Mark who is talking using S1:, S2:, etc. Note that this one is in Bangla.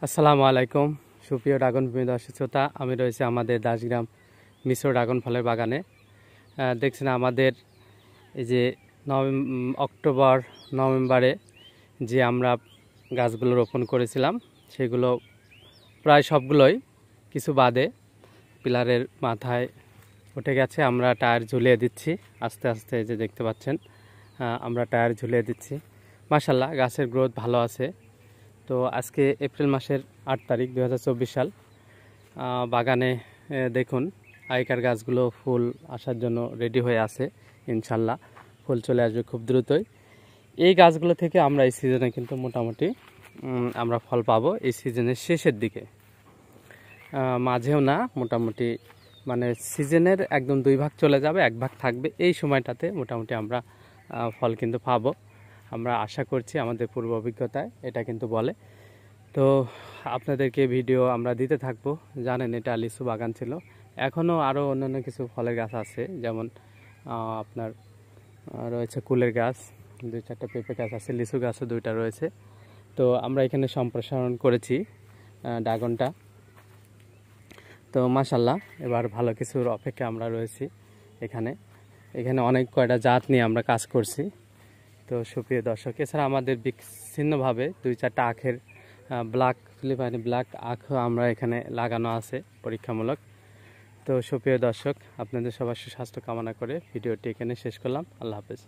S1: আসসালামু আলাইকুম সুপ্রিয় ড্রাগন প্রেমী দর্শক শ্রোতা, আমি রয়েছে আমাদের দাসগ্রাম মিশ্র ড্রাগন ফলের বাগানে। দেখছেন আমাদের এই যে অক্টোবর নভেম্বরে যে আমরা গাছগুলো রোপণ করেছিলাম সেগুলো প্রায় সবগুলোই কিছু বাদে পিলারের মাথায় উঠে গেছে। আমরা টায়ার ঝুলিয়ে দিচ্ছি আস্তে আস্তে, যে দেখতে পাচ্ছেন আমরা টায়ার ঝুলিয়ে দিচ্ছি। মাশাআল্লাহ গাছের গ্রোথ ভালো আছে। তো আজকে এপ্রিল মাসের 8 তারিখ 2024 সাল। বাগানে দেখুন আগেকার গাছগুলো ফুল আসার জন্য রেডি হয়ে আছে। ইনশাল্লাহ ফুল চলে আসবে খুব দ্রুতই। এই গাছগুলো থেকে আমরা এই সিজনে কিন্তু মোটামুটি আমরা ফল পাবো এই সিজনের শেষের দিকে, মাঝেও না, মোটামুটি মানে সিজনের একদম 2 ভাগ চলে যাবে, 1 ভাগ থাকবে। এই সময়টাতে মোটামুটি আমরা ফল কিন্তু পাবো, আমরা আশা করছি। আমাদের পূর্ব অভিজ্ঞতায় এটা কিন্তু বলে। তো আপনাদেরকে ভিডিও আমরা দিতে থাকবো। জানেন এটা লিচু বাগান ছিল, এখনও আরও অন্যান্য কিছু ফলের গাছ আছে, যেমন আপনার রয়েছে কুলের গাছ, 2-4টা পেঁপে গাছ আছে, লিচু গাছও 2টা রয়েছে। তো আমরা এখানে সম্প্রসারণ করেছি ড্রাগনটা। তো মাশাল্লাহ এবার ভালো কিছুর অপেক্ষা আমরা রয়েছি। এখানে অনেক কয়টা জাত নিয়ে আমরা কাজ করছি। তো সুপ্রিয় দর্শক, এছাড়া আমাদের বিচ্ছিন্নভাবে 2-4টা আখের ফিলিপাইনি ব্ল্যাক আখ আমরা এখানে লাগানো আছে পরীক্ষামূলক। তো সুপ্রিয় দর্শক, আপনাদের সবার সুস্বাস্থ্য কামনা করে ভিডিওটি এখানে শেষ করলাম। আল্লাহ হাফেজ।